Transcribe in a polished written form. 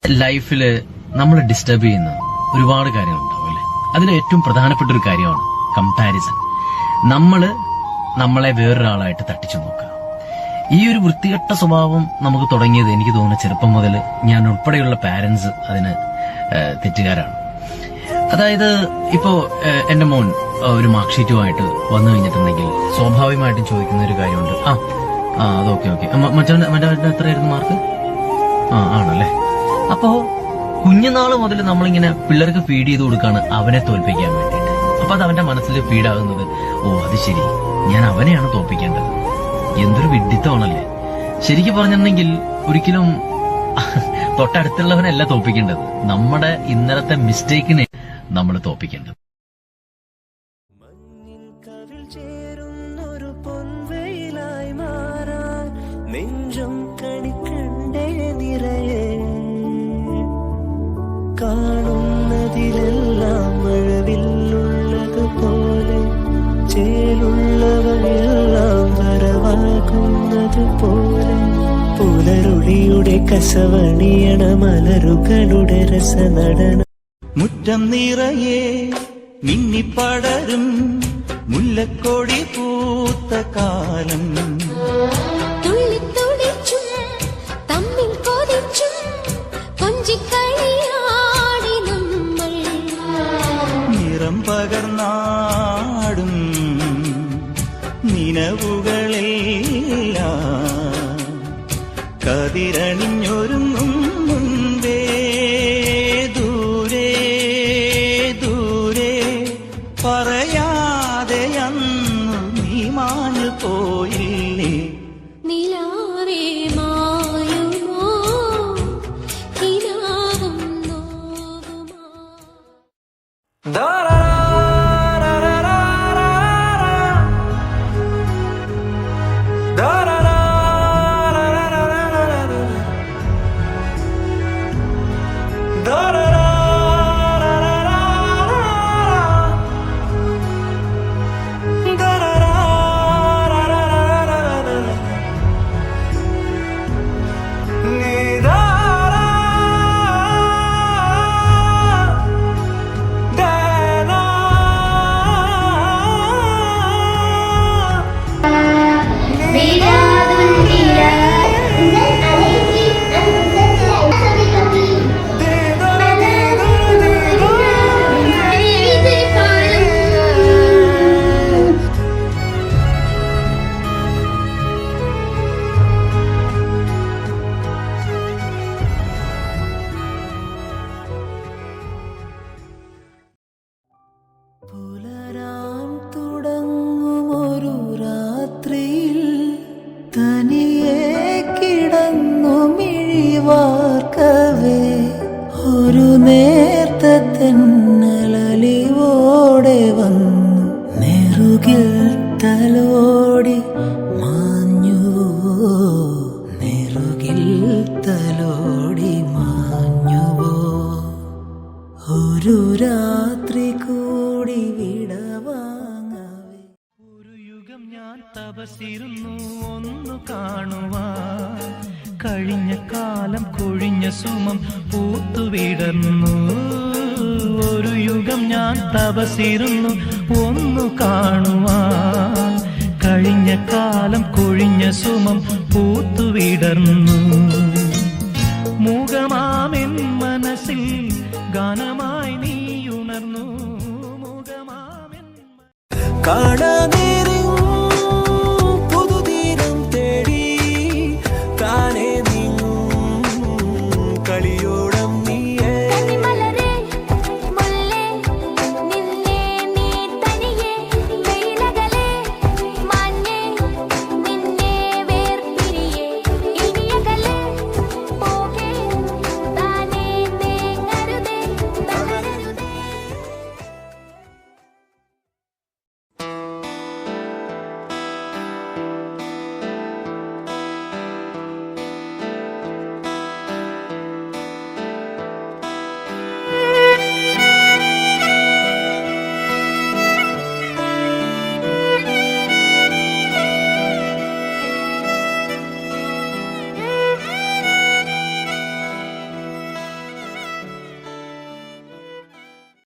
ലൈഫില് നമ്മളെ ഡിസ്റ്റർബ് ചെയ്യുന്ന ഒരുപാട് കാര്യങ്ങളുണ്ടാവും അല്ലേ? അതിൽ ഏറ്റവും പ്രധാനപ്പെട്ട ഒരു കാര്യമാണ് കമ്പാരിസൺ. നമ്മളെ വേറൊരാളായിട്ട് തട്ടിച്ചു നോക്കുക. ഈ ഒരു വൃത്തികെട്ട സ്വഭാവം നമുക്ക് തുടങ്ങിയത് എനിക്ക് തോന്നുന്നു ചെറുപ്പം മുതൽ ഞാൻ ഉൾപ്പെടെയുള്ള പാരന്റ്സ് അതിന് തെറ്റുകാരാണ്. അതായത് ഇപ്പോ എന്റെ മോൻ ഒരു മാർക്ക് ഷീറ്റുമായിട്ട് വന്നു കഴിഞ്ഞിട്ടുണ്ടെങ്കിൽ സ്വാഭാവികമായിട്ടും ചോദിക്കുന്ന ഒരു കാര്യമുണ്ട്. അതൊക്കെ മറ്റേ എത്രയായിരുന്നു മാർക്ക്? ആണല്ലേ. അപ്പോ കുഞ്ഞുനാള് മുതൽ നമ്മളിങ്ങനെ പിള്ളേർക്ക് ഫീഡ് ചെയ്ത് കൊടുക്കാണ് അവനെ തോൽപ്പിക്കാൻ വേണ്ടിയിട്ട്. അപ്പൊ അത് അവന്റെ മനസ്സിൽ ഫീഡാകുന്നത്, അത് ശരി, ഞാൻ അവനെയാണ് തോൽപ്പിക്കേണ്ടത്. എന്തൊരു വിഡ്ഢിത്തമാണല്ലേ. ശരിക്കും പറഞ്ഞിട്ടുണ്ടെങ്കിൽ ഒരിക്കലും തൊട്ടടുത്തുള്ളവനല്ല തോൽപ്പിക്കേണ്ടത്, നമ്മുടെ ഇന്നലത്തെ മിസ്റ്റേക്കിനെ നമ്മൾ തോൽപ്പിക്കേണ്ടത്. കാണുന്നതിലെല്ലാം മഴവില്ലുള്ളതുപോലെ ചേലുള്ളവയെല്ലാം വരവാകുന്നതുപോലെ പുലരുളിയുടെ കസവണിയണ മലരുകളുടെ രസനടനം. മുറ്റം നിറയെ മിന്നിപ്പടരും മുല്ലക്കൊടി പൂത്ത കാലം. നിറം പകർന്നാടും നിനവുകളെല്ലാം കതിരണിഞ്ഞൊരുങ്ങും മുൻപേ ദൂരെ ദൂരെ പറയാതെ അന്നു നീ മാഞ്ഞു പോയില്ലേ. പുലരാൻ തുടങ്ങുമൊരു രാത്രിയിൽ തനിയെ കിടന്നു മിഴിവാർക്കവേ ഒരു നേർത്ത തെന്നലലിവോടെ വന്നു നെറുകിൽ തലോടി മാഞ്ഞുവോ, നെറുകിൽ തലോടി മാഞ്ഞുവോ. ഒരു രാത്രി കൂടി വിടവാങ്ങവേ. ഒരു യുഗം ഞാൻ തപസിരുന്നു ഒന്നു കാണുവാൻ, കഴിഞ്ഞ കാലം കൊഴിഞ്ഞ സുമം പൂത്തുവിടർന്നു. ഒരു യുഗം ഞാൻ തപസിരുന്നു ഒന്നു കാണുവാൻ, കഴിഞ്ഞ കാലം കൊഴിഞ്ഞ സുമം പൂത്തുവിടർന്നു. മുഖമാമെൻ മനസ്സിൽ ഗാനമായി നീ ഉണർന്നു. മുഖമാമെൻ കാണാനേരം പുതുതീരം തേടി താനേ നീങ്ങും കളിയോട